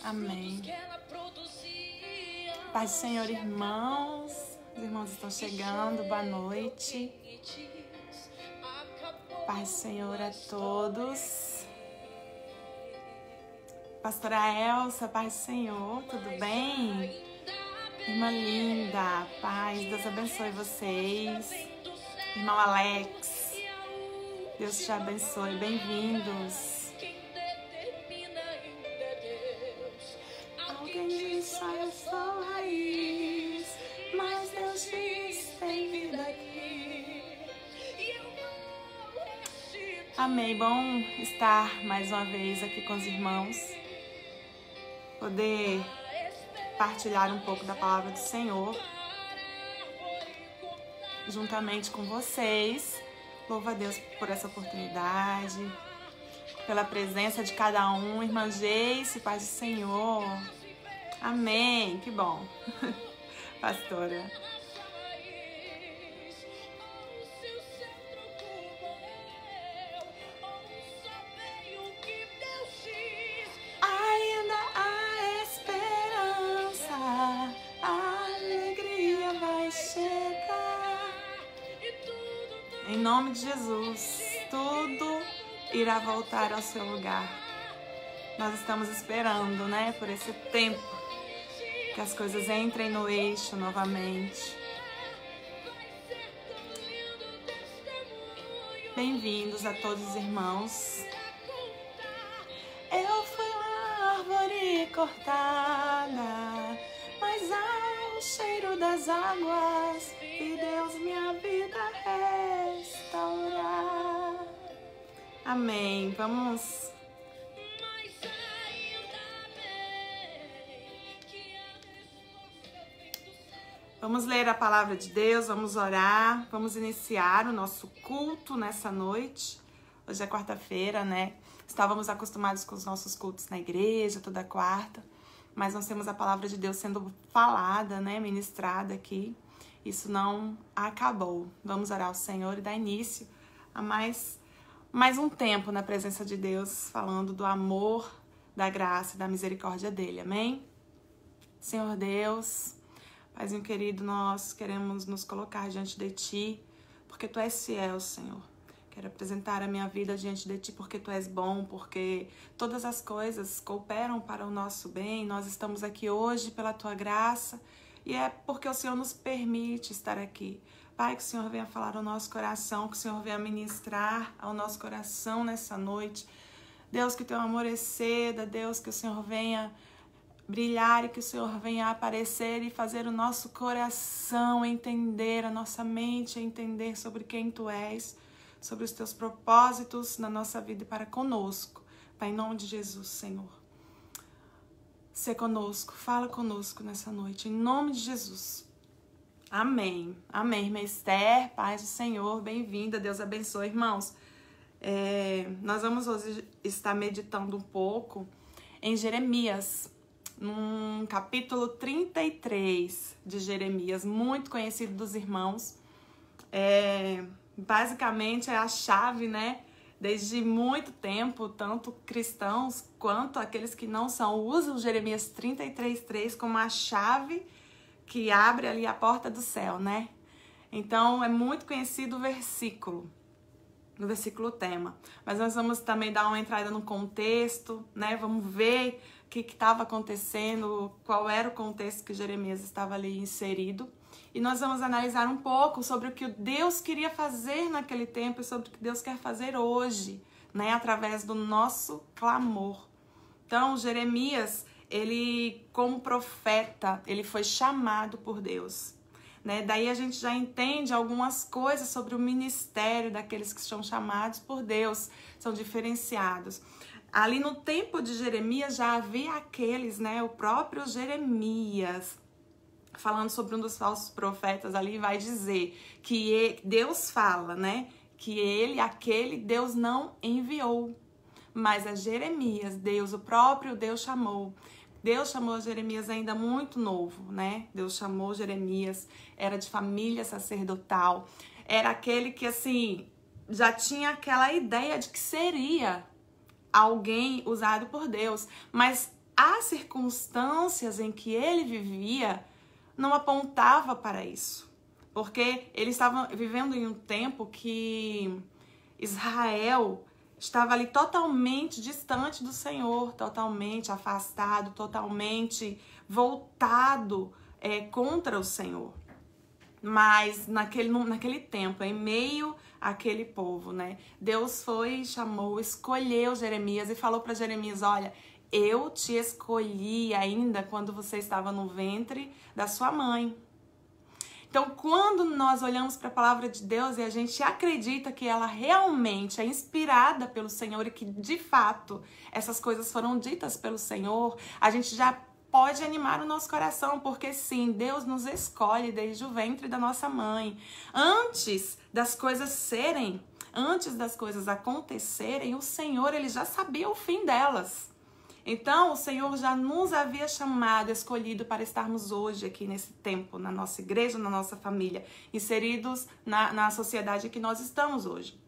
Amém. Paz do Senhor, irmãos. Os irmãos estão chegando. Boa noite. Paz do Senhor a todos. Pastora Elsa, paz do Senhor. Tudo bem? Irmã linda, paz. Deus abençoe vocês. Irmão Alex, Deus te abençoe. Bem-vindos. Alguém diz, eu sou raiz, mas Deus diz, tem vida aqui. Amém. Bom estar mais uma vez aqui com os irmãos, poder partilhar um pouco da palavra do Senhor juntamente com vocês. Louvo a Deus por essa oportunidade, pela presença de cada um. Irmã Geice, paz do Senhor. Amém, que bom. Pastora. Ainda há esperança, a alegria vai chegar. Em nome de Jesus, tudo irá voltar ao seu lugar. Nós estamos esperando, né, por esse tempo, que as coisas entrem no eixo novamente. Bem-vindos a todos os irmãos. Eu fui uma árvore cortada, mas há o cheiro das águas e Deus minha vida restaurar. Amém. Vamos ler a palavra de Deus, vamos orar, vamos iniciar o nosso culto nessa noite. Hoje é quarta-feira, né? Estávamos acostumados com os nossos cultos na igreja, toda quarta, mas nós temos a palavra de Deus sendo falada, né? Ministrada aqui. Isso não acabou. Vamos orar ao Senhor e dar início a mais um tempo na presença de Deus, falando do amor, da graça e da misericórdia dele. Amém? Senhor Deus, Paizinho querido, nós queremos nos colocar diante de Ti, porque Tu és fiel, Senhor. Quero apresentar a minha vida diante de Ti, porque Tu és bom, porque todas as coisas cooperam para o nosso bem. Nós estamos aqui hoje pela Tua graça e é porque o Senhor nos permite estar aqui. Pai, que o Senhor venha falar ao nosso coração, que o Senhor venha ministrar ao nosso coração nessa noite. Deus, que Teu amor exceda, Deus, que o Senhor venha brilhar e que o Senhor venha aparecer e fazer o nosso coração entender, a nossa mente entender sobre quem Tu és, sobre os Teus propósitos na nossa vida e para conosco. Pai, em nome de Jesus, Senhor. Sê conosco, fala conosco nessa noite, em nome de Jesus. Amém. Amém, irmã Esther, paz do Senhor, bem-vinda, Deus abençoe, irmãos. Nós vamos hoje estar meditando um pouco em Jeremias, num capítulo 33 de Jeremias, muito conhecido dos irmãos. Basicamente é a chave, né? Desde muito tempo, tanto cristãos quanto aqueles que não são, usam Jeremias 33:3 como a chave que abre ali a porta do céu, né? Então é muito conhecido o versículo tema. Mas nós vamos também dar uma entrada no contexto, né? Vamos ver o que estava acontecendo, qual era o contexto que Jeremias estava ali inserido. E nós vamos analisar um pouco sobre o que Deus queria fazer naquele tempo e sobre o que Deus quer fazer hoje, né? Através do nosso clamor. Então, Jeremias, ele, como profeta, ele foi chamado por Deus, né? Daí a gente já entende algumas coisas sobre o ministério daqueles que são chamados por Deus, são diferenciados. Ali no tempo de Jeremias já havia aqueles, né? O próprio Jeremias, falando sobre um dos falsos profetas ali, vai dizer que Deus fala, né? Que aquele Deus não enviou. Mas a Jeremias, o próprio Deus chamou. Deus chamou Jeremias ainda muito novo, né? Deus chamou Jeremias, era de família sacerdotal. Era aquele que, assim, já tinha aquela ideia de que seria alguém usado por Deus. Mas as circunstâncias em que ele vivia não apontava para isso. Porque ele estava vivendo em um tempo que Israel estava ali totalmente distante do Senhor, totalmente afastado, totalmente voltado contra o Senhor. Mas naquele tempo, em meio àquele povo, né? Deus foi, chamou, escolheu Jeremias e falou para Jeremias, olha, eu te escolhi ainda quando você estava no ventre da sua mãe. Então, quando nós olhamos para a palavra de Deus e a gente acredita que ela realmente é inspirada pelo Senhor e que, de fato, essas coisas foram ditas pelo Senhor, a gente já pode animar o nosso coração, porque sim, Deus nos escolhe desde o ventre da nossa mãe. Antes das coisas acontecerem, o Senhor, ele já sabia o fim delas. Então, o Senhor já nos havia chamado, escolhido para estarmos hoje aqui nesse tempo, na nossa igreja, na nossa família, inseridos na sociedade que nós estamos hoje.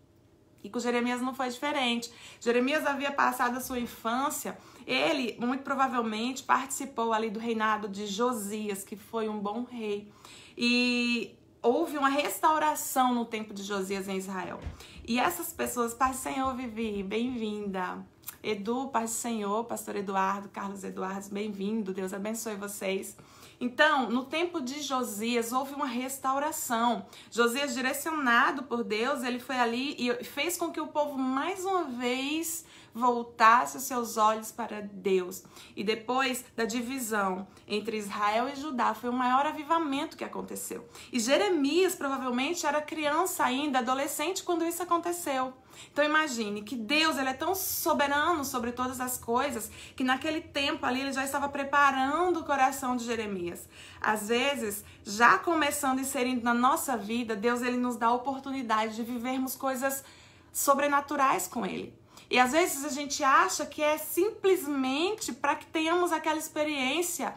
E com Jeremias não foi diferente. Jeremias havia passado a sua infância, ele, muito provavelmente, participou ali do reinado de Josias, que foi um bom rei. E houve uma restauração no tempo de Josias em Israel. E essas pessoas, Paz do Senhor, Vivi, bem-vinda. Edu, Paz do Senhor, Pastor Eduardo, Carlos Eduardo, bem-vindo, Deus abençoe vocês. Então, no tempo de Josias, houve uma restauração. Josias, direcionado por Deus, ele foi ali e fez com que o povo, mais uma vez, voltasse os seus olhos para Deus. E depois da divisão entre Israel e Judá, foi o maior avivamento que aconteceu. E Jeremias, provavelmente, era criança ainda, adolescente, quando isso aconteceu. Então imagine que Deus, ele é tão soberano sobre todas as coisas, que naquele tempo ali ele já estava preparando o coração de Jeremias. Às vezes, já começando e inserindo na nossa vida, Deus, ele nos dá a oportunidade de vivermos coisas sobrenaturais com ele. E às vezes a gente acha que é simplesmente para que tenhamos aquela experiência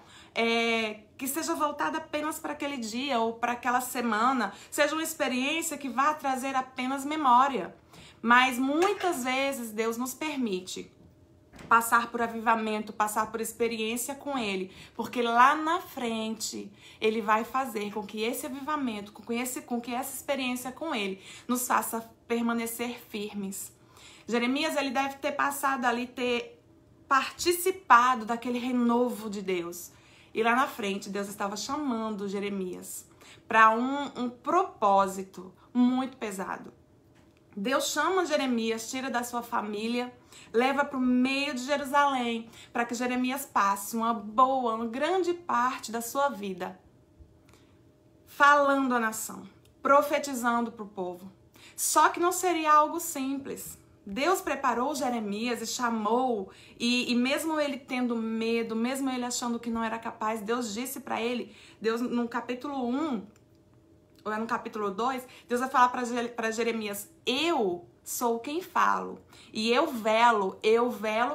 que seja voltada apenas para aquele dia ou para aquela semana, seja uma experiência que vá trazer apenas memória. Mas muitas vezes Deus nos permite passar por avivamento, passar por experiência com Ele, porque lá na frente Ele vai fazer com que esse avivamento, com que essa experiência com Ele nos faça permanecer firmes. Jeremias, ele deve ter passado ali, ter participado daquele renovo de Deus. E lá na frente, Deus estava chamando Jeremias para um propósito muito pesado. Deus chama Jeremias, tira da sua família, leva para o meio de Jerusalém, para que Jeremias passe uma grande parte da sua vida falando à nação, profetizando para o povo. Só que não seria algo simples. Deus preparou Jeremias e chamou, e mesmo ele tendo medo, mesmo ele achando que não era capaz, Deus disse para ele, Deus no capítulo 1, ou é no capítulo 2, Deus vai falar para Jeremias, eu sou quem falo, e eu velo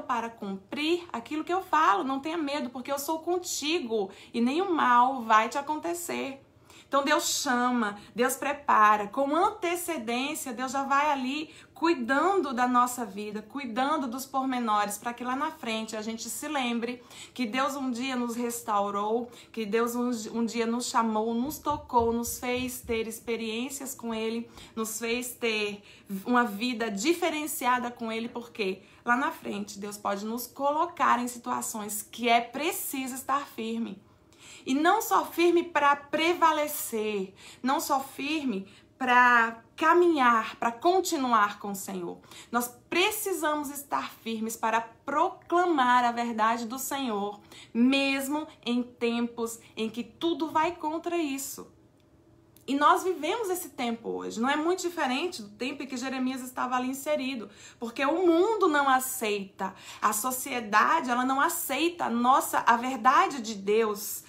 para cumprir aquilo que eu falo, não tenha medo, porque eu sou contigo, e nenhum mal vai te acontecer. Então Deus chama, Deus prepara, com antecedência, Deus já vai ali cuidando da nossa vida, cuidando dos pormenores, para que lá na frente a gente se lembre que Deus um dia nos restaurou, que Deus um dia nos chamou, nos tocou, nos fez ter experiências com Ele, nos fez ter uma vida diferenciada com Ele, porque lá na frente Deus pode nos colocar em situações que é preciso estar firme. E não só firme para prevalecer, não só firme para caminhar, para continuar com o Senhor. Nós precisamos estar firmes para proclamar a verdade do Senhor, mesmo em tempos em que tudo vai contra isso. E nós vivemos esse tempo hoje, não é muito diferente do tempo em que Jeremias estava ali inserido, porque o mundo não aceita, a sociedade ela não aceita a verdade de Deus,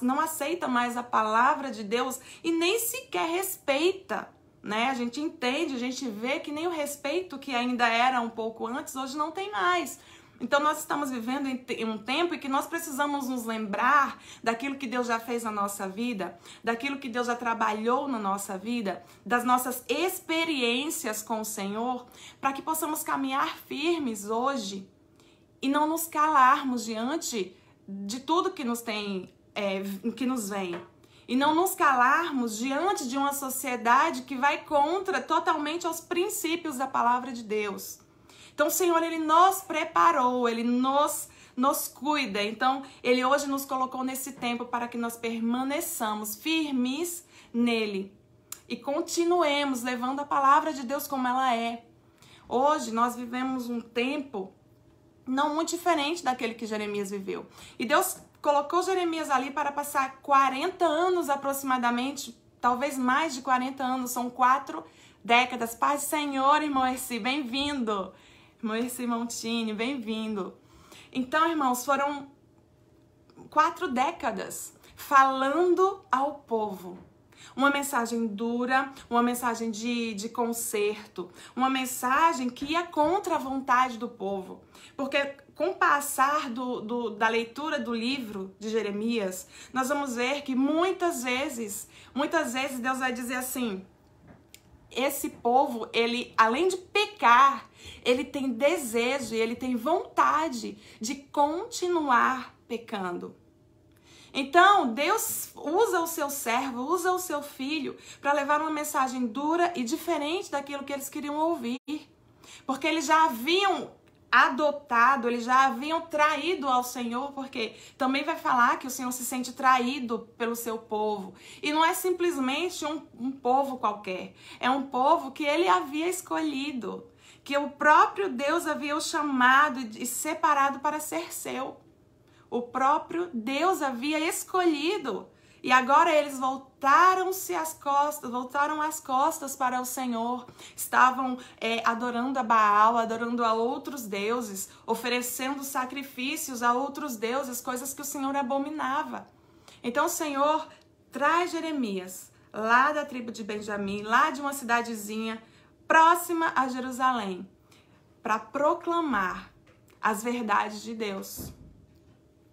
não aceita mais a palavra de Deus e nem sequer respeita, né? A gente entende, a gente vê que nem o respeito que ainda era um pouco antes, hoje não tem mais. Então nós estamos vivendo em um tempo em que nós precisamos nos lembrar daquilo que Deus já fez na nossa vida, daquilo que Deus já trabalhou na nossa vida, das nossas experiências com o Senhor, para que possamos caminhar firmes hoje e não nos calarmos diante de tudo que nos vem. E não nos calarmos diante de uma sociedade que vai contra totalmente aos princípios da palavra de Deus. Então, o Senhor, Ele nos preparou, Ele nos cuida. Então, Ele hoje nos colocou nesse tempo para que nós permaneçamos firmes nele e continuemos levando a palavra de Deus como ela é. Hoje, nós vivemos um tempo não muito diferente daquele que Jeremias viveu. E Deus colocou Jeremias ali para passar 40 anos aproximadamente, talvez mais de 40 anos, são 4 décadas. Paz do Senhor, irmão Erci, bem-vindo. Irmão Erci Montini, bem-vindo. Então, irmãos, foram 4 décadas falando ao povo. Uma mensagem dura, uma mensagem de conserto, uma mensagem que ia contra a vontade do povo. Porque com o passar da leitura do livro de Jeremias, nós vamos ver que muitas vezes Deus vai dizer assim: esse povo, ele, além de pecar, ele tem desejo, ele tem vontade de continuar pecando. Então, Deus usa o seu servo, usa o seu filho para levar uma mensagem dura e diferente daquilo que eles queriam ouvir. Porque eles já haviam adotado, eles já haviam traído ao Senhor, porque também vai falar que o Senhor se sente traído pelo seu povo. E não é simplesmente um povo qualquer, é um povo que ele havia escolhido, que o próprio Deus havia o chamado e separado para ser seu. O próprio Deus havia escolhido. E agora eles voltaram as costas para o Senhor. Estavam adorando a Baal, adorando a outros deuses, oferecendo sacrifícios a outros deuses, coisas que o Senhor abominava. Então o Senhor traz Jeremias, lá da tribo de Benjamim, lá de uma cidadezinha próxima a Jerusalém, para proclamar as verdades de Deus.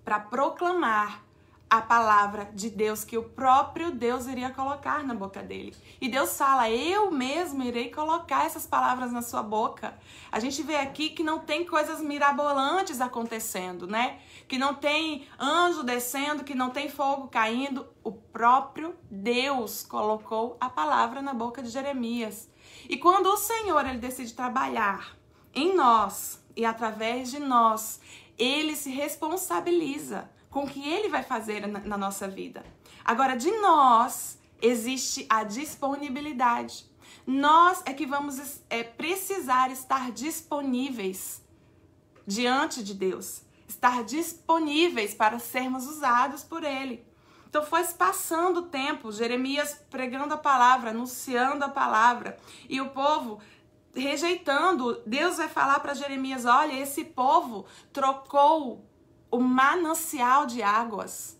Para proclamar a palavra de Deus que o próprio Deus iria colocar na boca dele. E Deus fala: eu mesmo irei colocar essas palavras na sua boca. A gente vê aqui que não tem coisas mirabolantes acontecendo, né? Que não tem anjo descendo, que não tem fogo caindo. O próprio Deus colocou a palavra na boca de Jeremias. E quando o Senhor ele decide trabalhar em nós e através de nós, ele se responsabiliza com o que ele vai fazer na nossa vida. Agora, de nós existe a disponibilidade. Nós é que vamos precisar estar disponíveis diante de Deus. Estar disponíveis para sermos usados por ele. Então foi passando o tempo, Jeremias pregando a palavra, anunciando a palavra. E o povo rejeitando. Deus vai falar para Jeremias: olha, esse povo trocou o manancial de águas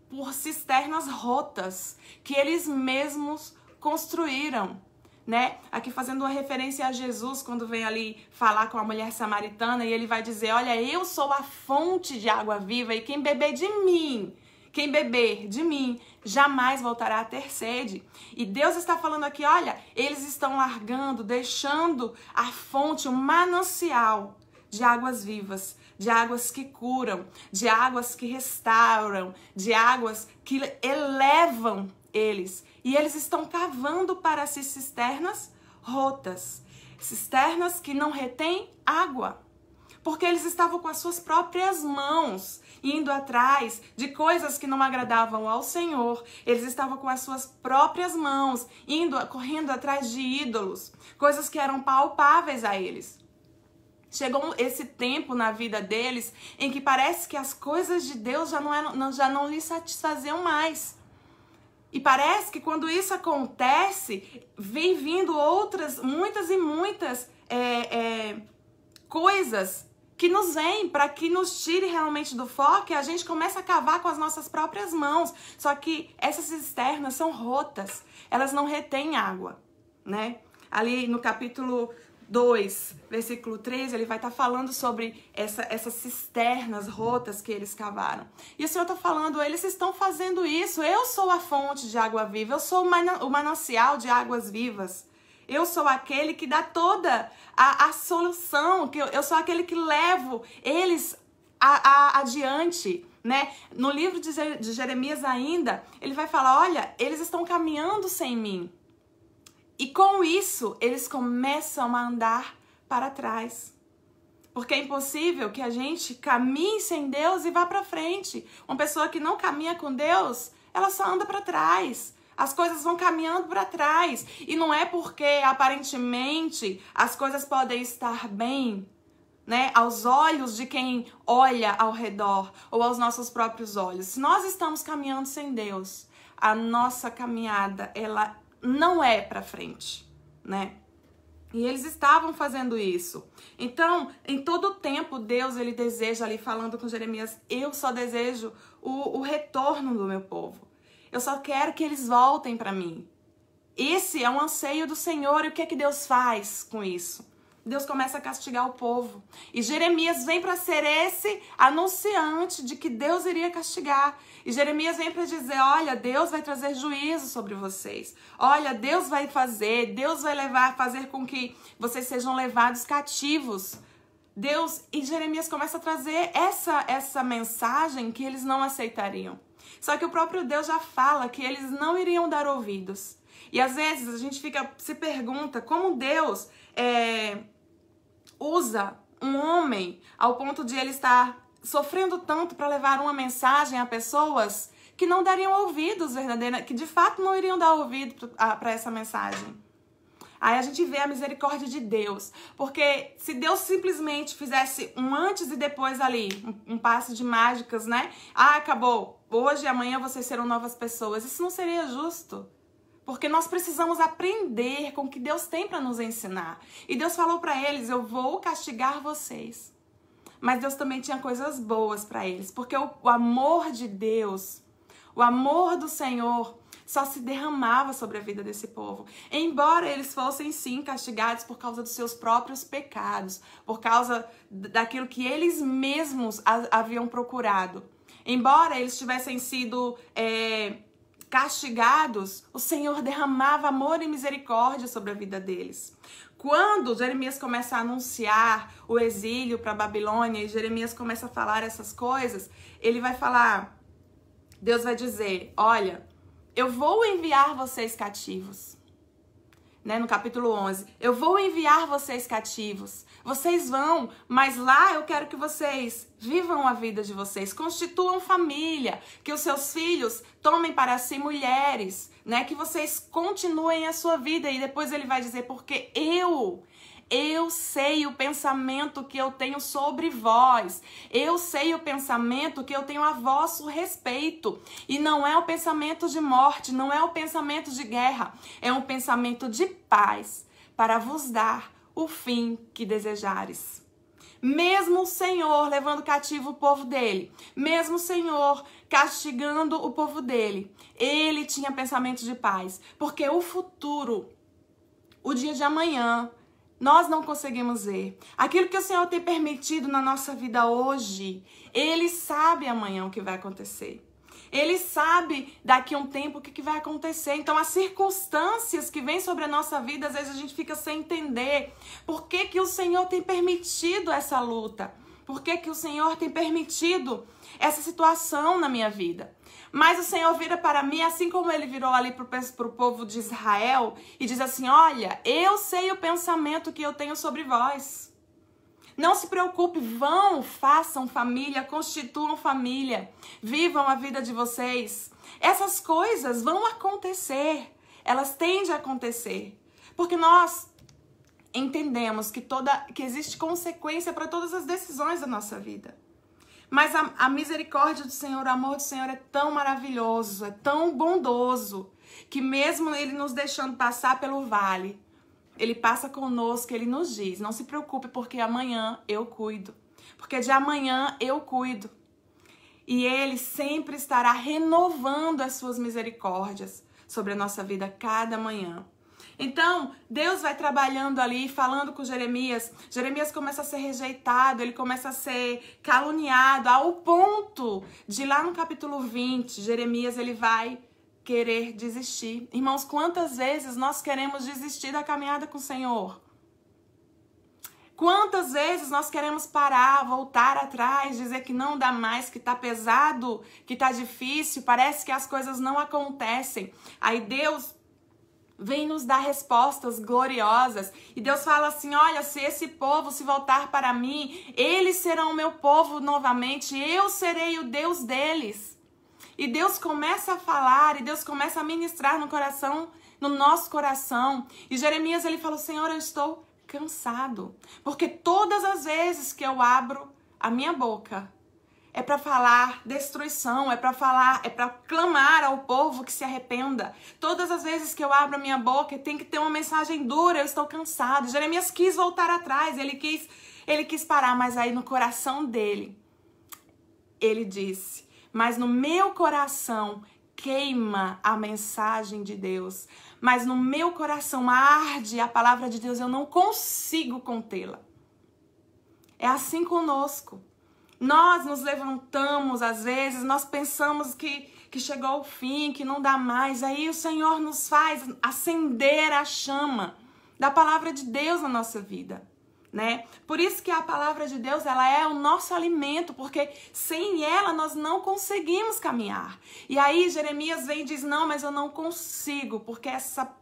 por cisternas rotas que eles mesmos construíram, né? Aqui fazendo uma referência a Jesus, quando vem ali falar com a mulher samaritana, e ele vai dizer: olha, eu sou a fonte de água viva, e quem beber de mim, jamais voltará a ter sede. E Deus está falando aqui: olha, eles estão largando, deixando a fonte, um manancial de águas vivas, de águas que curam, de águas que restauram, de águas que elevam eles. E eles estão cavando para si cisternas rotas, cisternas que não retêm água, porque eles estavam com as suas próprias mãos indo atrás de coisas que não agradavam ao Senhor. Eles estavam com as suas próprias mãos correndo atrás de ídolos, coisas que eram palpáveis a eles. Chegou esse tempo na vida deles em que parece que as coisas de Deus já não lhes satisfaziam mais. E parece que quando isso acontece, vem vindo muitas coisas que nos vêm para que nos tire realmente do foco, e a gente começa a cavar com as nossas próprias mãos. Só que essas cisternas são rotas, elas não retêm água, né? Ali no capítulo 2, versículo 13, ele vai estar falando sobre essas cisternas rotas que eles cavaram. E o Senhor está falando: eles estão fazendo isso, eu sou a fonte de água viva, eu sou o manancial de águas vivas. Eu sou aquele que dá toda a solução, que eu sou aquele que levo eles adiante, né? No livro de Jeremias ainda, ele vai falar, olha, eles estão caminhando sem mim. E com isso, eles começam a andar para trás. Porque é impossível que a gente caminhe sem Deus e vá para frente. Uma pessoa que não caminha com Deus, ela só anda para trás. As coisas vão caminhando para trás. E não é porque, aparentemente, as coisas podem estar bem, né, aos olhos de quem olha ao redor ou aos nossos próprios olhos. Se nós estamos caminhando sem Deus, a nossa caminhada, ela não é para frente, né? E eles estavam fazendo isso. Então, em todo o tempo, Deus, ele deseja ali, falando com Jeremias, eu só desejo o retorno do meu povo. Eu só quero que eles voltem para mim. Esse é um anseio do Senhor. E o que é que Deus faz com isso? Deus começa a castigar o povo. E Jeremias vem para ser esse anunciante de que Deus iria castigar. E Jeremias vem para dizer, olha, Deus vai trazer juízo sobre vocês. Olha, Deus vai fazer, Deus vai fazer com que vocês sejam levados cativos. E Jeremias começa a trazer essa mensagem que eles não aceitariam. Só que o próprio Deus já fala que eles não iriam dar ouvidos. E às vezes a gente se pergunta como Deus usa um homem ao ponto de ele estar sofrendo tanto para levar uma mensagem a pessoas que não dariam ouvidos verdadeiros, que de fato não iriam dar ouvido para essa mensagem. Aí a gente vê a misericórdia de Deus, porque se Deus simplesmente fizesse um antes e depois ali, um passe de mágicas, né? Acabou, hoje e amanhã vocês serão novas pessoas, isso não seria justo. Porque nós precisamos aprender com o que Deus tem para nos ensinar. E Deus falou para eles, eu vou castigar vocês. Mas Deus também tinha coisas boas para eles. Porque o amor de Deus, o amor do Senhor, só se derramava sobre a vida desse povo. Embora eles fossem, sim, castigados por causa dos seus próprios pecados. Por causa daquilo que eles mesmos haviam procurado. Embora eles tivessem sido castigados, o Senhor derramava amor e misericórdia sobre a vida deles. Quando Jeremias começa a anunciar o exílio para a Babilônia e Jeremias começa a falar essas coisas, ele vai falar, Deus vai dizer, olha, eu vou enviar vocês cativos. Né, no capítulo 11, eu vou enviar vocês cativos, vocês vão, mas lá eu quero que vocês vivam a vida de vocês, constituam família, que os seus filhos tomem para si mulheres, né, que vocês continuem a sua vida. E depois ele vai dizer, porque eu sei o pensamento que eu tenho sobre vós. Eu sei o pensamento que eu tenho a vosso respeito. E não é o pensamento de morte, não é o pensamento de guerra. É um pensamento de paz, para vos dar o fim que desejares. Mesmo o Senhor levando cativo o povo dele, mesmo o Senhor castigando o povo dele, ele tinha pensamento de paz. Porque o futuro, o dia de amanhã, nós não conseguimos ver. Aquilo que o Senhor tem permitido na nossa vida hoje, Ele sabe amanhã o que vai acontecer. Ele sabe daqui a um tempo o que vai acontecer. Então, as circunstâncias que vêm sobre a nossa vida, às vezes a gente fica sem entender por que o Senhor tem permitido essa luta. Por que o Senhor tem permitido essa situação na minha vida. Mas o Senhor vira para mim, assim como ele virou ali para o povo de Israel, e diz assim, olha, eu sei o pensamento que eu tenho sobre vós. Não se preocupe, vão, façam família, constituam família, vivam a vida de vocês. Essas coisas vão acontecer, elas tendem a acontecer, porque nós entendemos que existe consequência para todas as decisões da nossa vida. Mas a misericórdia do Senhor, o amor do Senhor é tão maravilhoso, é tão bondoso, que mesmo Ele nos deixando passar pelo vale, Ele passa conosco, Ele nos diz, não se preocupe, porque amanhã eu cuido. Porque de amanhã eu cuido. E Ele sempre estará renovando as suas misericórdias sobre a nossa vida cada manhã. Então, Deus vai trabalhando ali, falando com Jeremias. Jeremias começa a ser rejeitado, ele começa a ser caluniado, ao ponto de lá no capítulo 20, Jeremias ele vai querer desistir. Irmãos, quantas vezes nós queremos desistir da caminhada com o Senhor? Quantas vezes nós queremos parar, voltar atrás, dizer que não dá mais, que tá pesado, que tá difícil, parece que as coisas não acontecem. Aí Deus vem nos dar respostas gloriosas. E Deus fala assim, olha, se esse povo se voltar para mim, eles serão o meu povo novamente, eu serei o Deus deles. E Deus começa a falar, e Deus começa a ministrar no coração, no nosso coração. E Jeremias, ele falou, Senhor, eu estou cansado, porque todas as vezes que eu abro a minha boca é para falar destruição, é para clamar ao povo que se arrependa. Todas as vezes que eu abro a minha boca tem que ter uma mensagem dura, eu estou cansado. Jeremias quis voltar atrás, ele quis parar, mas aí no coração dele, ele disse, mas no meu coração queima a mensagem de Deus, mas no meu coração arde a palavra de Deus, eu não consigo contê-la. É assim conosco. Nós nos levantamos, às vezes, nós pensamos que chegou o fim, que não dá mais, aí o Senhor nos faz acender a chama da palavra de Deus na nossa vida. Né? Por isso que a palavra de Deus, ela é o nosso alimento, porque sem ela nós não conseguimos caminhar. E aí Jeremias vem e diz, não, mas eu não consigo, porque essa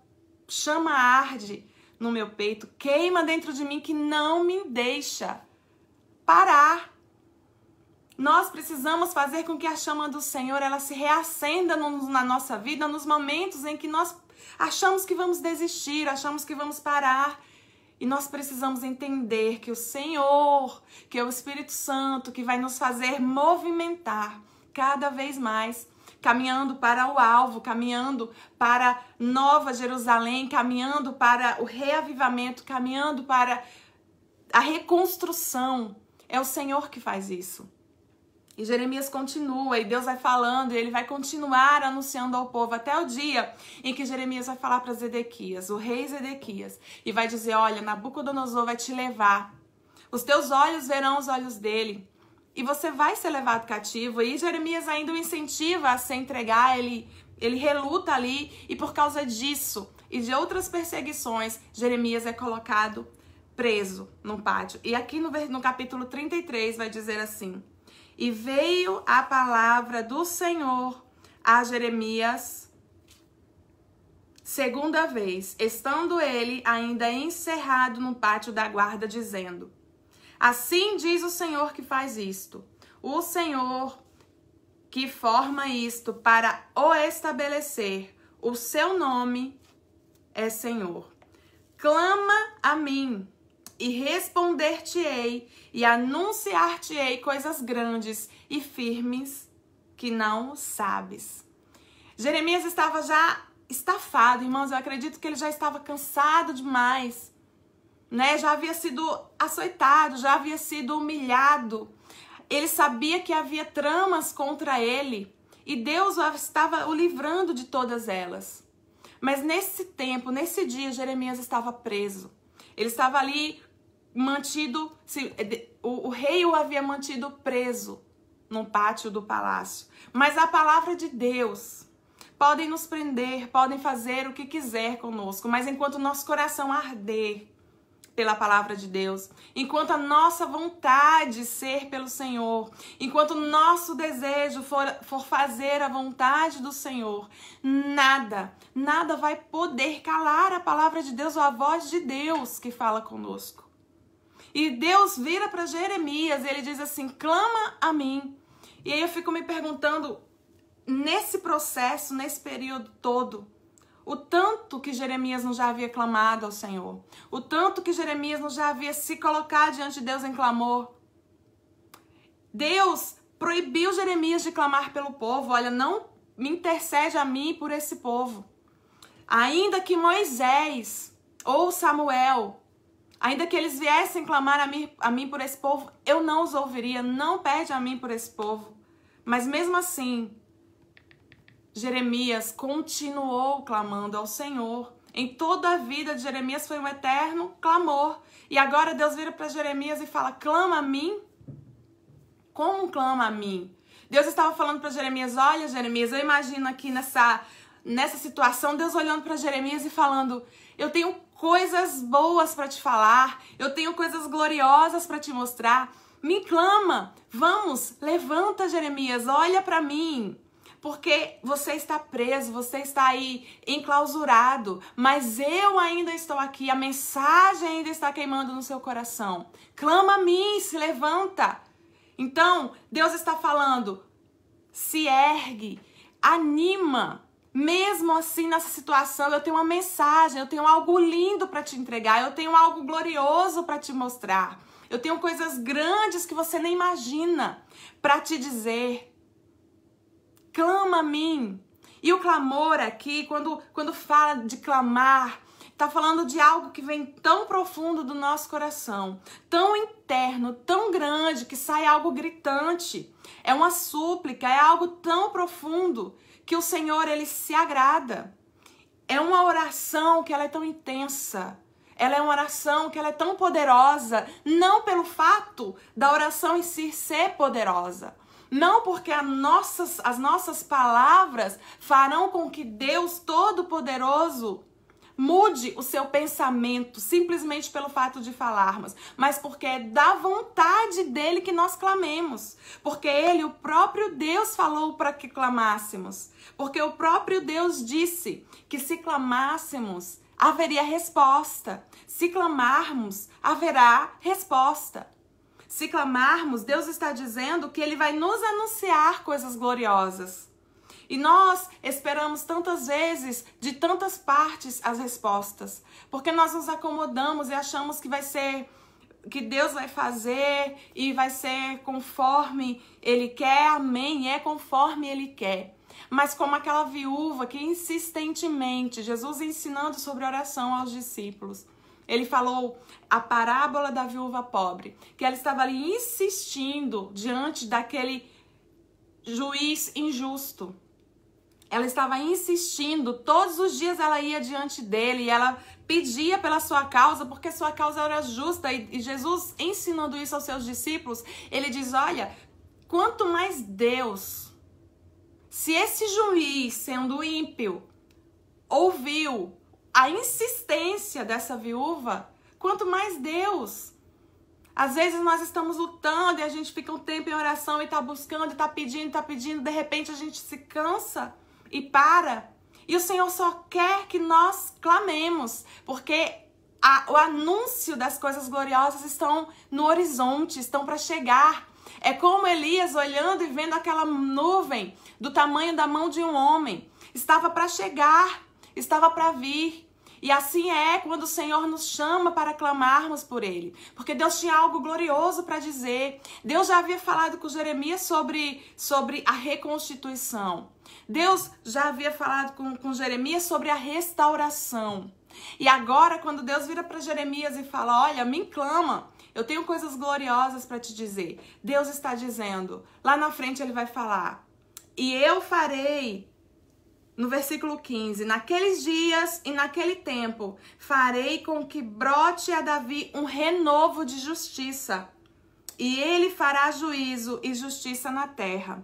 chama arde no meu peito, queima dentro de mim, que não me deixa parar. Nós precisamos fazer com que a chama do Senhor, ela se reacenda na nossa vida, nos momentos em que nós achamos que vamos desistir, achamos que vamos parar. E nós precisamos entender que o Senhor, que é o Espírito Santo, que vai nos fazer movimentar cada vez mais, caminhando para o alvo, caminhando para Nova Jerusalém, caminhando para o reavivamento, caminhando para a reconstrução. É o Senhor que faz isso. E Jeremias continua, e Deus vai falando, e ele vai continuar anunciando ao povo até o dia em que Jeremias vai falar para Zedequias, o rei Zedequias, e vai dizer, olha, Nabucodonosor vai te levar, os teus olhos verão os olhos dele, e você vai ser levado cativo. E Jeremias ainda o incentiva a se entregar, ele reluta ali, e por causa disso e de outras perseguições, Jeremias é colocado preso no pátio. E aqui no capítulo 33 vai dizer assim, e veio a palavra do Senhor a Jeremias segunda vez, estando ele ainda encerrado no pátio da guarda, dizendo, assim diz o Senhor que faz isto, o Senhor que forma isto para o estabelecer, o seu nome é Senhor. Clama a mim, e responder-te-ei, e anunciar-te-ei coisas grandes e firmes que não sabes. Jeremias estava já estafado, irmãos, eu acredito que ele já estava cansado demais, né? Já havia sido açoitado, já havia sido humilhado. Ele sabia que havia tramas contra ele, e Deus estava o livrando de todas elas. Mas nesse tempo, nesse dia, Jeremias estava preso. Ele estava ali mantido, o rei o havia mantido preso no pátio do palácio. Mas a palavra de Deus podem nos prender, podem fazer o que quiser conosco, mas enquanto nosso coração arder pela palavra de Deus, enquanto a nossa vontade ser pelo Senhor, enquanto o nosso desejo for fazer a vontade do Senhor, nada vai poder calar a palavra de Deus ou a voz de Deus que fala conosco. E Deus vira para Jeremias e ele diz assim, clama a mim. E aí eu fico me perguntando, nesse processo, nesse período todo, o tanto que Jeremias não já havia clamado ao Senhor, o tanto que Jeremias não já havia se colocado diante de Deus em clamor. Deus proibiu Jeremias de clamar pelo povo, olha, não me intercede a mim por esse povo. Ainda que Moisés ou Samuel, ainda que eles viessem clamar a mim por esse povo, eu não os ouviria, não pede a mim por esse povo. Mas mesmo assim, Jeremias continuou clamando ao Senhor. Em toda a vida de Jeremias foi um eterno clamor. E agora Deus vira para Jeremias e fala, clama a mim? Como clama a mim? Deus estava falando para Jeremias, olha Jeremias, eu imagino aqui nessa situação, Deus olhando para Jeremias e falando: eu tenho coisas boas para te falar, eu tenho coisas gloriosas para te mostrar. Me clama, vamos, levanta, Jeremias, olha para mim. Porque você está preso, você está aí enclausurado, mas eu ainda estou aqui, a mensagem ainda está queimando no seu coração. Clama a mim, se levanta. Então, Deus está falando: se ergue, anima. Mesmo assim, nessa situação, eu tenho uma mensagem, eu tenho algo lindo para te entregar, eu tenho algo glorioso para te mostrar. Eu tenho coisas grandes que você nem imagina para te dizer. Clama a mim. E o clamor aqui, quando fala de clamar, está falando de algo que vem tão profundo do nosso coração, tão interno, tão grande, que sai algo gritante. É uma súplica, é algo tão profundo que o Senhor, ele se agrada. É uma oração que ela é tão intensa. Ela é uma oração que ela é tão poderosa, não pelo fato da oração em si ser poderosa. Não porque as nossas palavras farão com que Deus Todo-Poderoso mude o seu pensamento simplesmente pelo fato de falarmos, mas porque é da vontade dele que nós clamemos. Porque ele, o próprio Deus, falou para que clamássemos. Porque o próprio Deus disse que se clamássemos, haveria resposta. Se clamarmos, haverá resposta. Se clamarmos, Deus está dizendo que ele vai nos anunciar coisas gloriosas. E nós esperamos tantas vezes, de tantas partes, as respostas. Porque nós nos acomodamos e achamos que vai ser, que Deus vai fazer e vai ser conforme ele quer, amém, é conforme ele quer. Mas como aquela viúva que insistentemente, Jesus ensinando sobre oração aos discípulos, ele falou a parábola da viúva pobre, que ela estava ali insistindo diante daquele juiz injusto. Ela estava insistindo, todos os dias ela ia diante dele e ela pedia pela sua causa, porque sua causa era justa. E Jesus, ensinando isso aos seus discípulos, ele diz: olha, quanto mais Deus, se esse juiz, sendo ímpio, ouviu a insistência dessa viúva, quanto mais Deus. Às vezes nós estamos lutando e a gente fica um tempo em oração e está buscando, está pedindo, de repente a gente se cansa e para. E o Senhor só quer que nós clamemos, porque o anúncio das coisas gloriosas estão no horizonte, estão para chegar. É como Elias olhando e vendo aquela nuvem do tamanho da mão de um homem. Estava para chegar, estava para vir. E assim é quando o Senhor nos chama para clamarmos por Ele. Porque Deus tinha algo glorioso para dizer. Deus já havia falado com Jeremias sobre a reconstituição. Deus já havia falado com Jeremias sobre a restauração. E agora, quando Deus vira para Jeremias e fala: olha, me clama, eu tenho coisas gloriosas para te dizer. Deus está dizendo, lá na frente ele vai falar: e eu farei... No versículo 15, naqueles dias e naquele tempo, farei com que brote a Davi um renovo de justiça, e ele fará juízo e justiça na terra.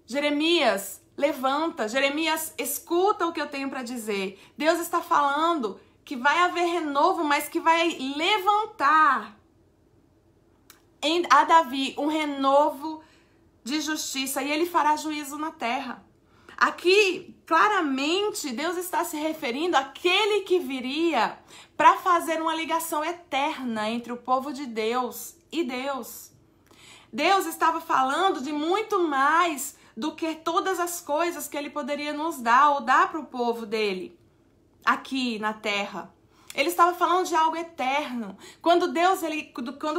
Jeremias, levanta. Jeremias, escuta o que eu tenho para dizer. Deus está falando que vai haver renovo, mas que vai levantar a Davi um renovo de justiça, e ele fará juízo na terra. Aqui, claramente, Deus está se referindo àquele que viria para fazer uma ligação eterna entre o povo de Deus e Deus. Deus estava falando de muito mais do que todas as coisas que ele poderia nos dar ou dar para o povo dele aqui na terra. Ele estava falando de algo eterno. Quando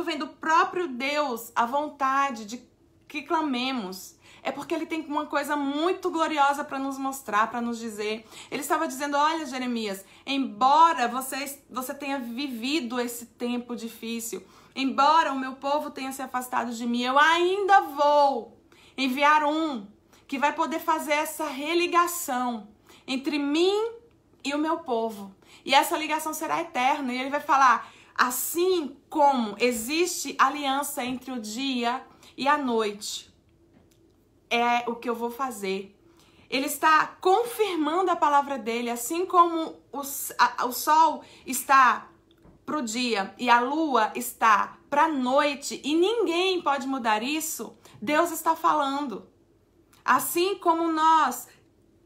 vem do próprio Deus a vontade de que clamemos, é porque ele tem uma coisa muito gloriosa para nos mostrar, para nos dizer. Ele estava dizendo: olha, Jeremias, embora você tenha vivido esse tempo difícil, embora o meu povo tenha se afastado de mim, eu ainda vou enviar um que vai poder fazer essa religação entre mim e o meu povo. E essa ligação será eterna. E ele vai falar: assim como existe aliança entre o dia e a noite, é o que eu vou fazer. Ele está confirmando a palavra dele, assim como o sol está para o dia e a lua está para a noite, e ninguém pode mudar isso. Deus está falando. Assim como nós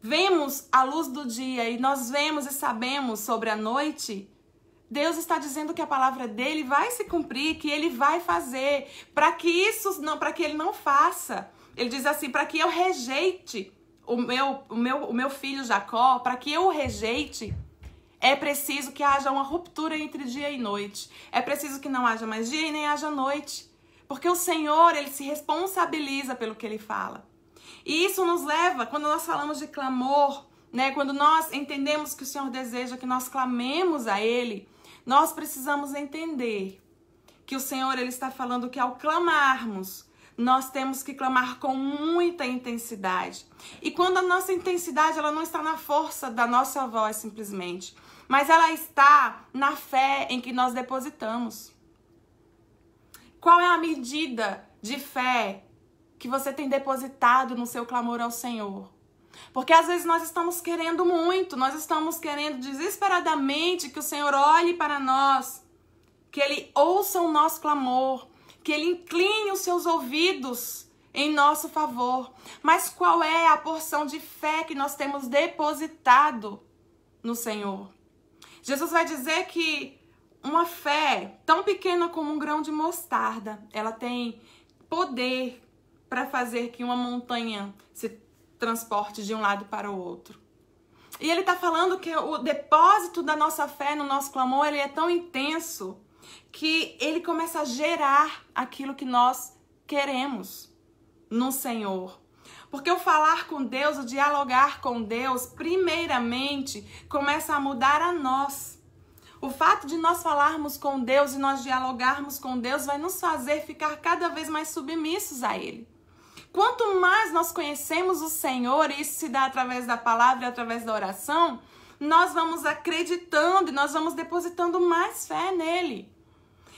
vemos a luz do dia e nós vemos e sabemos sobre a noite, Deus está dizendo que a palavra dele vai se cumprir, que ele vai fazer, para que ele não faça. Ele diz assim, para que eu rejeite o meu filho Jacó, para que eu o rejeite, é preciso que haja uma ruptura entre dia e noite. É preciso que não haja mais dia e nem haja noite. Porque o Senhor, ele se responsabiliza pelo que ele fala. E isso nos leva, quando nós falamos de clamor, né, quando nós entendemos que o Senhor deseja que nós clamemos a ele, nós precisamos entender que o Senhor, ele está falando que ao clamarmos, nós temos que clamar com muita intensidade. E quando a nossa intensidade, ela não está na força da nossa voz simplesmente, mas ela está na fé em que nós depositamos. Qual é a medida de fé que você tem depositado no seu clamor ao Senhor? Porque às vezes nós estamos querendo muito, nós estamos querendo desesperadamente que o Senhor olhe para nós, que Ele ouça o nosso clamor, que Ele incline os seus ouvidos em nosso favor. Mas qual é a porção de fé que nós temos depositado no Senhor? Jesus vai dizer que uma fé tão pequena como um grão de mostarda, ela tem poder para fazer que uma montanha se transporte de um lado para o outro. E ele está falando que o depósito da nossa fé no nosso clamor, ele é tão intenso que ele começa a gerar aquilo que nós queremos no Senhor. Porque o falar com Deus, o dialogar com Deus, primeiramente, começa a mudar a nós. O fato de nós falarmos com Deus e nós dialogarmos com Deus vai nos fazer ficar cada vez mais submissos a Ele. Quanto mais nós conhecemos o Senhor, e isso se dá através da palavra e através da oração, nós vamos acreditando e nós vamos depositando mais fé nele.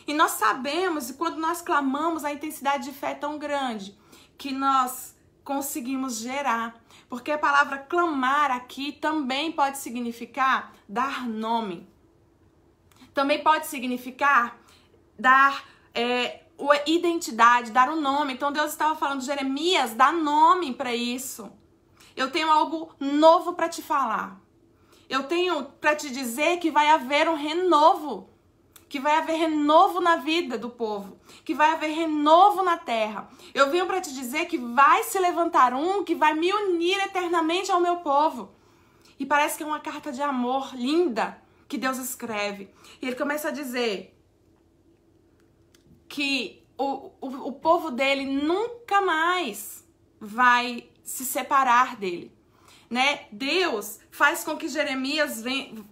E nós sabemos, e quando nós clamamos, a intensidade de fé é tão grande que nós conseguimos gerar. Porque a palavra clamar aqui também pode significar dar nome. Também pode significar dar identidade, dar um nome. Então Deus estava falando, Jeremias, dá nome para isso. Eu tenho algo novo para te falar. Eu tenho para te dizer que vai haver um renovo. Que vai haver renovo na vida do povo. Que vai haver renovo na terra. Eu venho para te dizer que vai se levantar um que vai me unir eternamente ao meu povo. E parece que é uma carta de amor linda que Deus escreve. E ele começa a dizer que o povo dele nunca mais vai se separar dele, né? Deus faz com que Jeremias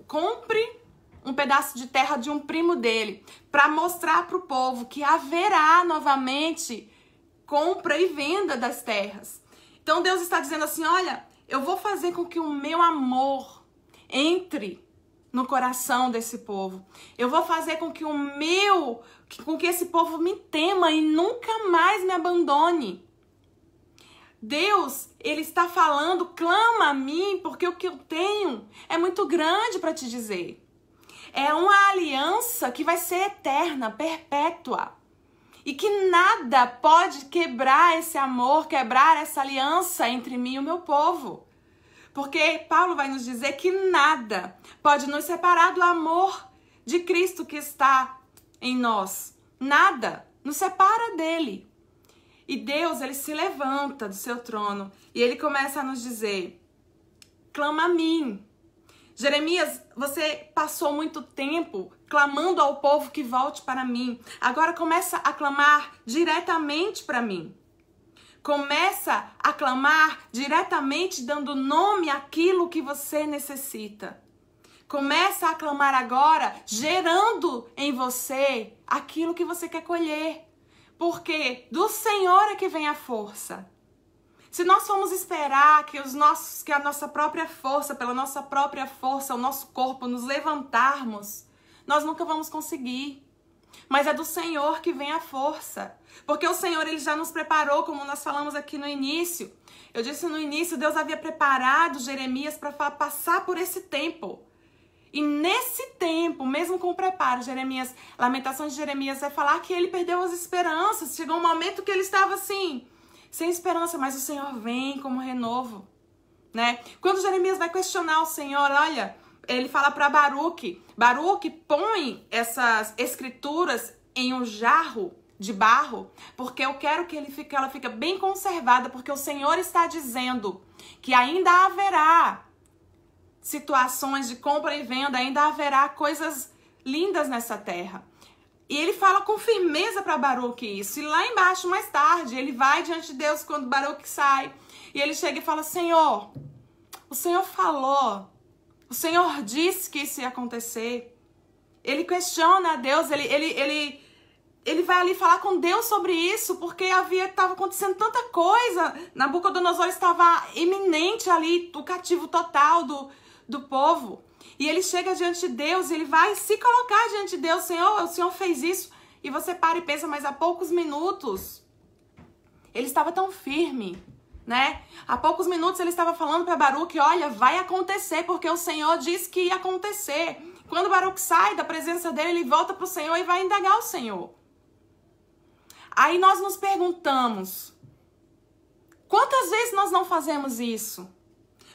compre um pedaço de terra de um primo dele para mostrar para o povo que haverá novamente compra e venda das terras. Então Deus está dizendo assim, olha, eu vou fazer com que o meu amor entre no coração desse povo. Eu vou fazer com que esse povo me tema e nunca mais me abandone. Deus, ele está falando, clama a mim, porque o que eu tenho é muito grande para te dizer. É uma aliança que vai ser eterna, perpétua. E que nada pode quebrar esse amor, quebrar essa aliança entre mim e o meu povo. Porque Paulo vai nos dizer que nada pode nos separar do amor de Cristo que está em nós. Nada nos separa dele. E Deus, ele se levanta do seu trono e ele começa a nos dizer, clama a mim. Jeremias, você passou muito tempo clamando ao povo que volte para mim. Agora começa a clamar diretamente para mim. Começa a clamar diretamente dando nome àquilo que você necessita. Começa a clamar agora gerando em você aquilo que você quer colher. Porque do Senhor é que vem a força. Se nós formos esperar que a nossa própria força, pela nossa própria força, o nosso corpo nos levantarmos, nós nunca vamos conseguir. mas é do Senhor que vem a força. Porque o Senhor, ele já nos preparou, como nós falamos aqui no início. Eu disse no início, Deus havia preparado Jeremias para passar por esse tempo. E nesse tempo, mesmo com o preparo, Jeremias, Lamentações de Jeremias vai falar que ele perdeu as esperanças. Chegou um momento que ele estava assim, sem esperança, mas o Senhor vem como renovo, né? Quando Jeremias vai questionar o Senhor, olha, ele fala para Baruque, Baruque, põe essas escrituras em um jarro de barro, porque eu quero que ela fique bem conservada, porque o Senhor está dizendo que ainda haverá situações de compra e venda, ainda haverá coisas lindas nessa terra. E ele fala com firmeza para Baruque isso. E lá embaixo, mais tarde, ele vai diante de Deus quando Baruque sai. E ele chega e fala, Senhor, o Senhor falou, o Senhor disse que isso ia acontecer. Ele questiona a Deus, ele vai ali falar com Deus sobre isso, porque estava acontecendo tanta coisa. Nabucodonosor estava iminente ali, o cativo total do povo. E ele chega diante de Deus, ele vai se colocar diante de Deus. Senhor, o Senhor fez isso. E você para e pensa, mas há poucos minutos ele estava tão firme, né? Há poucos minutos ele estava falando para Baruque, olha, vai acontecer, porque o Senhor disse que ia acontecer. Quando Baruque sai da presença dele, ele volta para o Senhor e vai indagar o Senhor. Aí nós nos perguntamos, quantas vezes nós não fazemos isso?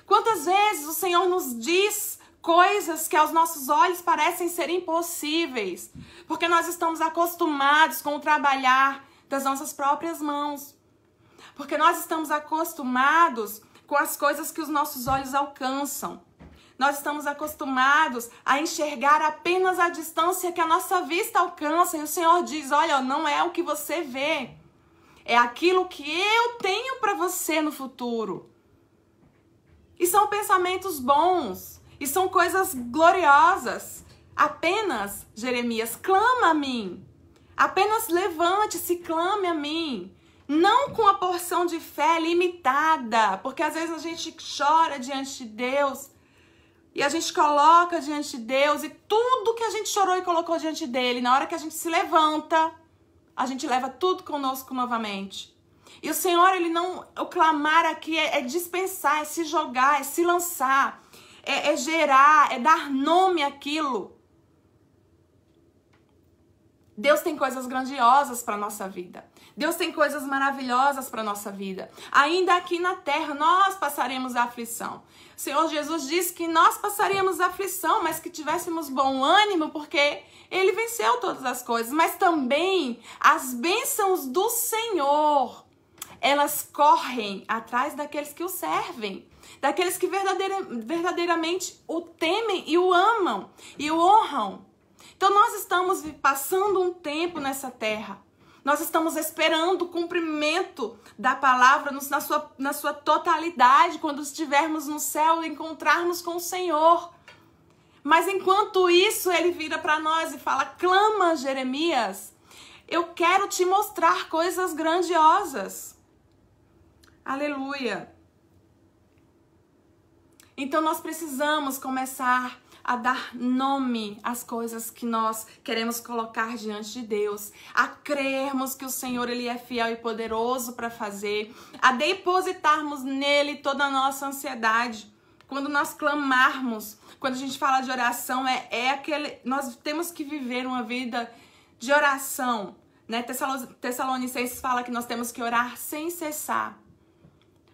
Quantas vezes o Senhor nos diz coisas que aos nossos olhos parecem ser impossíveis, porque nós estamos acostumados com o trabalhar das nossas próprias mãos, porque nós estamos acostumados com as coisas que os nossos olhos alcançam. Nós estamos acostumados a enxergar apenas a distância que a nossa vista alcança. E o Senhor diz, olha, não é o que você vê. É aquilo que eu tenho para você no futuro. E são pensamentos bons. E são coisas gloriosas. Apenas, Jeremias, clama a mim. Apenas levante-se e clame a mim. Não com a porção de fé limitada. Porque às vezes a gente chora diante de Deus. E a gente coloca diante de Deus e tudo que a gente chorou e colocou diante dele, na hora que a gente se levanta, a gente leva tudo conosco novamente. E o Senhor, ele não... O clamar aqui é dispensar, é se jogar, é se lançar, é gerar, é dar nome àquilo. Deus tem coisas grandiosas para a nossa vida. Deus tem coisas maravilhosas para a nossa vida. Ainda aqui na terra, nós passaremos a aflição. O Senhor Jesus disse que nós passaríamos a aflição, mas que tivéssemos bom ânimo, porque Ele venceu todas as coisas. Mas também as bênçãos do Senhor, elas correm atrás daqueles que o servem. Daqueles que verdadeiramente o temem e o amam e o honram. Então nós estamos passando um tempo nessa terra. Nós estamos esperando o cumprimento da palavra na sua totalidade, quando estivermos no céu e encontrarmos com o Senhor. Mas enquanto isso, ele vira para nós e fala, clama, Jeremias, eu quero te mostrar coisas grandiosas. Aleluia. Então nós precisamos começar a dar nome às coisas que nós queremos colocar diante de Deus, a crermos que o Senhor, ele é fiel e poderoso para fazer, a depositarmos nele toda a nossa ansiedade. Quando nós clamarmos, quando a gente fala de oração, nós temos que viver uma vida de oração, né? Tessalonicenses fala que nós temos que orar sem cessar.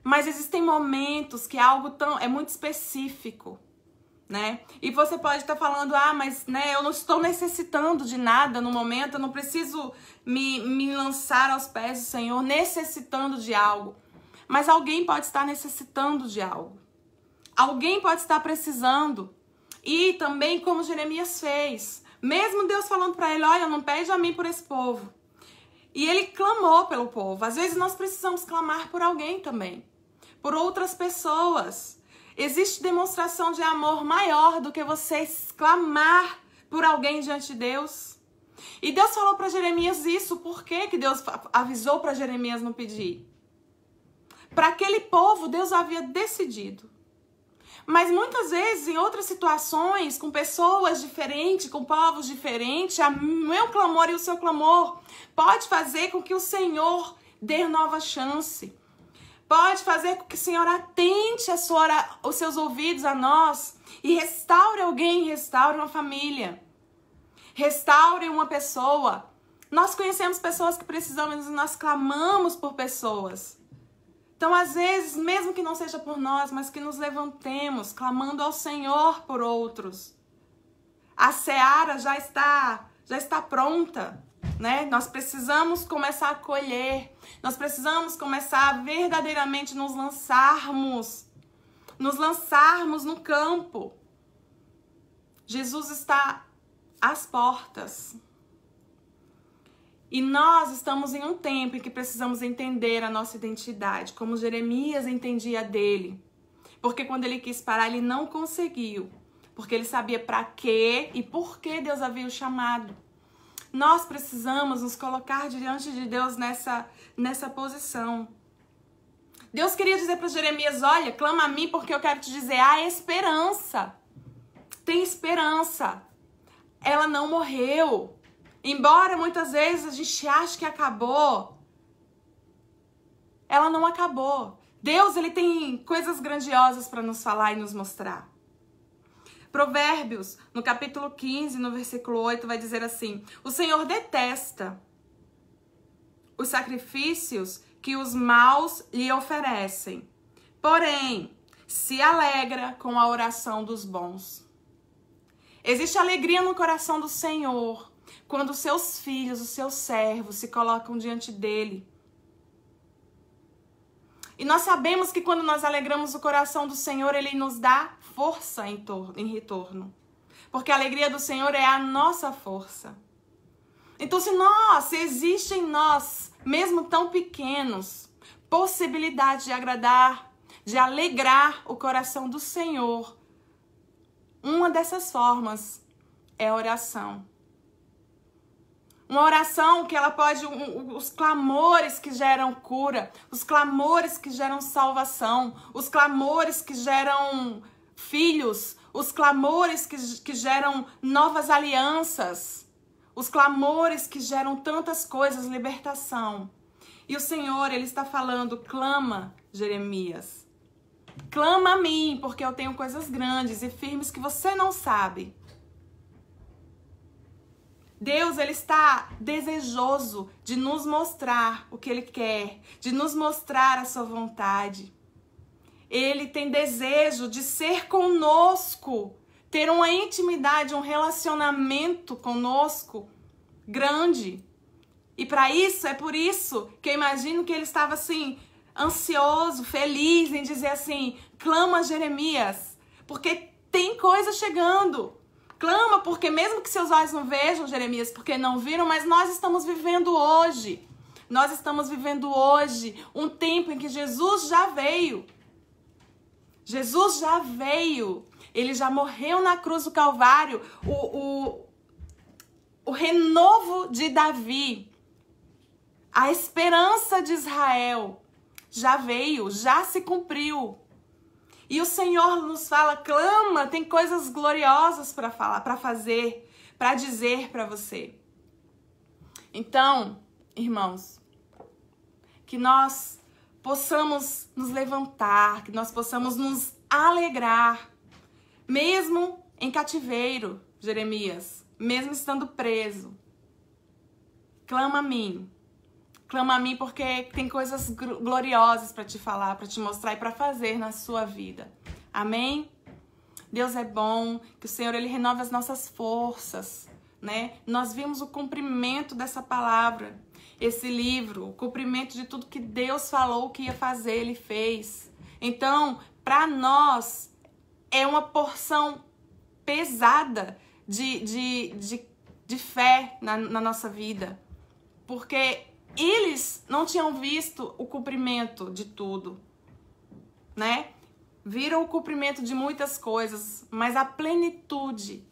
Mas existem momentos que é muito específico, né? E você pode estar falando, mas né, eu não estou necessitando de nada no momento, eu não preciso me lançar aos pés do Senhor necessitando de algo. Mas alguém pode estar necessitando de algo. Alguém pode estar precisando. E também como Jeremias fez, mesmo Deus falando para ele, olha, não pede a mim por esse povo. E ele clamou pelo povo. Às vezes nós precisamos clamar por alguém também, por outras pessoas. Existe demonstração de amor maior do que você clamar por alguém diante de Deus? E Deus falou para Jeremias isso. Por que Deus avisou para Jeremias não pedir? Para aquele povo, Deus havia decidido. Mas muitas vezes, em outras situações, com pessoas diferentes, com povos diferentes, o meu clamor e o seu clamor pode fazer com que o Senhor dê nova chance. Pode fazer com que o Senhor atente os seus ouvidos a nós e restaure alguém, restaure uma família, restaure uma pessoa. Nós conhecemos pessoas que precisamos e nós clamamos por pessoas. Então, às vezes, mesmo que não seja por nós, mas que nos levantemos, clamando ao Senhor por outros. A seara já está pronta, né? Nós precisamos começar a colher. Nós precisamos começar a verdadeiramente nos lançarmos no campo. Jesus está às portas. E nós estamos em um tempo em que precisamos entender a nossa identidade, como Jeremias entendia dele. Porque quando ele quis parar, ele não conseguiu. Porque ele sabia para quê e por que Deus havia o chamado. Nós precisamos nos colocar diante de Deus nessa posição. Deus queria dizer para Jeremias, olha, clama a mim porque eu quero te dizer, há esperança. Tem esperança. Ela não morreu. Embora muitas vezes a gente ache que acabou, ela não acabou. Deus, ele tem coisas grandiosas para nos falar e nos mostrar. Provérbios, no capítulo 15, no versículo 8, vai dizer assim: o Senhor detesta os sacrifícios que os maus lhe oferecem, porém, se alegra com a oração dos bons. Existe alegria no coração do Senhor quando os seus filhos, os seus servos se colocam diante dele. E nós sabemos que quando nós alegramos o coração do Senhor, ele nos dá força em retorno. Porque a alegria do Senhor é a nossa força. Então, se existe em nós, mesmo tão pequenos, possibilidade de agradar, de alegrar o coração do Senhor, uma dessas formas é a oração. Uma oração que ela pode, os clamores que geram cura, os clamores que geram salvação, os clamores que geram filhos, os clamores que geram novas alianças, os clamores que geram tantas coisas, libertação. E o Senhor, ele está falando, clama, Jeremias. Clama a mim, porque eu tenho coisas grandes e firmes que você não sabe. Deus, ele está desejoso de nos mostrar o que ele quer, de nos mostrar a sua vontade. Ele tem desejo de ser conosco, ter uma intimidade, um relacionamento conosco grande. E para isso, é por isso que eu imagino que ele estava assim, ansioso, feliz em dizer assim, clama Jeremias, porque tem coisa chegando. Clama, porque mesmo que seus olhos não vejam, Jeremias, porque não viram, mas nós estamos vivendo hoje. Nós estamos vivendo hoje um tempo em que Jesus já veio. Jesus já veio. Ele já morreu na cruz do Calvário. O renovo de Davi, a esperança de Israel já veio, já se cumpriu. E o Senhor nos fala, clama, tem coisas gloriosas para falar, para fazer, para dizer para você. Então, irmãos, que nós possamos nos levantar, que nós possamos nos alegrar, mesmo em cativeiro, Jeremias, mesmo estando preso. Clama a mim. Clama a mim porque tem coisas gloriosas para te falar, para te mostrar e para fazer na sua vida. Amém? Deus é bom, que o Senhor ele renove as nossas forças, né? Nós vimos o cumprimento dessa palavra, esse livro, o cumprimento de tudo que Deus falou que ia fazer, ele fez. Então, para nós, é uma porção pesada de fé na nossa vida, porque eles não tinham visto o cumprimento de tudo, né? Viram o cumprimento de muitas coisas, mas a plenitude,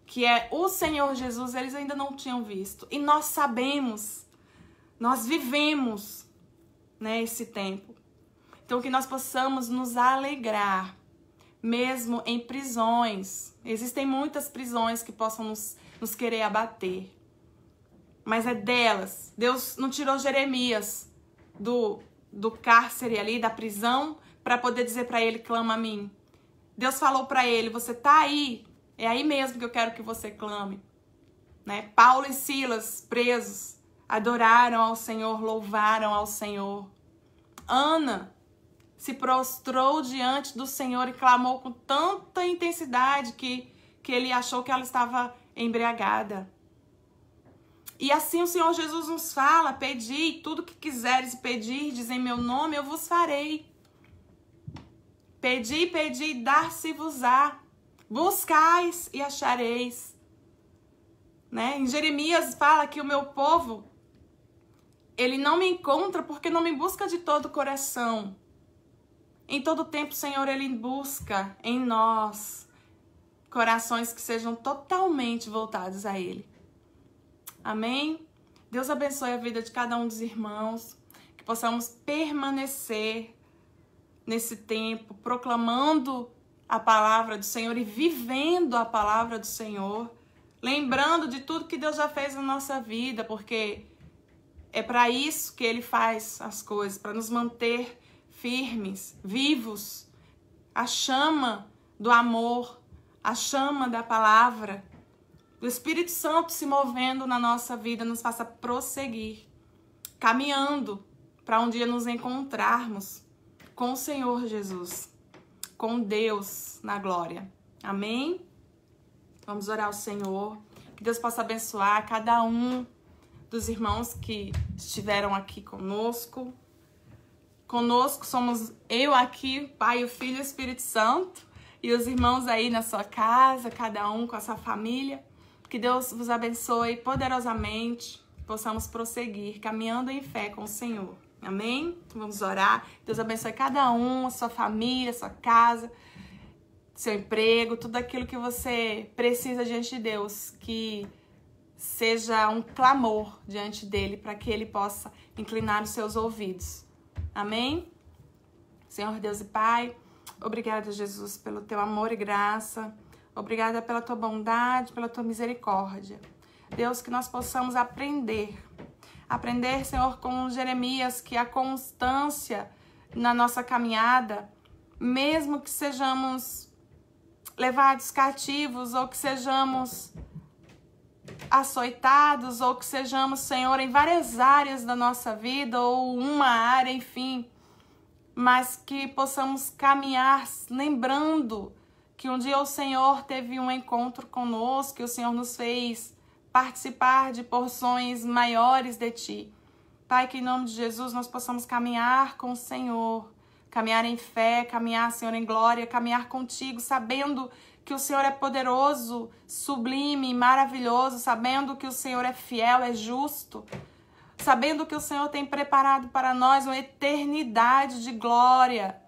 que é o Senhor Jesus, eles ainda não tinham visto. E nós sabemos, nós vivemos, né, esse tempo. Então, que nós possamos nos alegrar mesmo em prisões. Existem muitas prisões que possam nos querer abater. Mas é delas. Deus não tirou Jeremias do cárcere ali, da prisão, para poder dizer para ele, clama a mim. Deus falou para ele, você tá aí, é aí mesmo que eu quero que você clame. Né? Paulo e Silas, presos, adoraram ao Senhor, louvaram ao Senhor. Ana se prostrou diante do Senhor e clamou com tanta intensidade que ele achou que ela estava embriagada. E assim o Senhor Jesus nos fala, pedi tudo que quiseres pedirdes em meu nome, eu vos farei. Pedi, pedi, dar-se-vos-á. Buscais e achareis. Né? Em Jeremias fala que o meu povo, ele não me encontra porque não me busca de todo o coração. Em todo tempo, Senhor, ele busca em nós corações que sejam totalmente voltados a ele. Amém? Deus abençoe a vida de cada um dos irmãos, que possamos permanecer nesse tempo, proclamando a palavra do Senhor e vivendo a palavra do Senhor, lembrando de tudo que Deus já fez na nossa vida, porque é para isso que Ele faz as coisas, para nos manter firmes, vivos, a chama do amor, a chama da palavra, do Espírito Santo se movendo na nossa vida, nos faça prosseguir, caminhando para um dia nos encontrarmos com o Senhor Jesus, com Deus na glória. Amém? Vamos orar ao Senhor, que Deus possa abençoar cada um dos irmãos que estiveram aqui conosco. Conosco somos eu aqui, Pai, o Filho e o Espírito Santo, e os irmãos aí na sua casa, cada um com a sua família. Que Deus vos abençoe poderosamente, possamos prosseguir caminhando em fé com o Senhor. Amém? Vamos orar. Deus abençoe cada um, a sua família, a sua casa, seu emprego, tudo aquilo que você precisa diante de Deus, que seja um clamor diante dele para que ele possa inclinar os seus ouvidos. Amém? Senhor Deus e Pai, obrigada, Jesus, pelo teu amor e graça. Obrigada pela tua bondade, pela tua misericórdia. Deus, que nós possamos aprender, Senhor, com Jeremias, que a constância na nossa caminhada, mesmo que sejamos levados cativos, ou que sejamos açoitados, ou que sejamos, Senhor, em várias áreas da nossa vida, ou uma área, enfim, mas que possamos caminhar lembrando que um dia o Senhor teve um encontro conosco, que o Senhor nos fez participar de porções maiores de Ti. Pai, que em nome de Jesus nós possamos caminhar com o Senhor, caminhar em fé, caminhar, Senhor, em glória, caminhar contigo, sabendo que o Senhor é poderoso, sublime, maravilhoso, sabendo que o Senhor é fiel, é justo, sabendo que o Senhor tem preparado para nós uma eternidade de glória.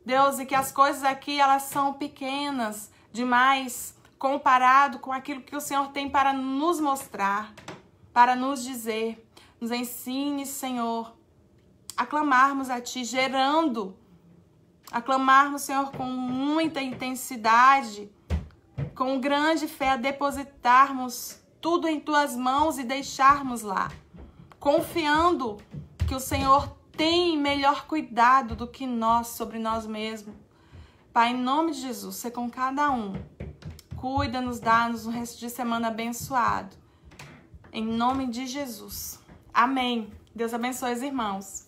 Deus, e que as coisas aqui, elas são pequenas demais comparado com aquilo que o Senhor tem para nos mostrar, para nos dizer. Nos ensine, Senhor, a clamarmos a Ti, a clamarmos, Senhor, com muita intensidade, com grande fé, a depositarmos tudo em Tuas mãos e deixarmos lá, confiando que o Senhor tem melhor cuidado do que nós sobre nós mesmos. Pai, em nome de Jesus, ser com cada um. Cuida-nos, dá-nos um resto de semana abençoado. Em nome de Jesus. Amém. Deus abençoe os irmãos.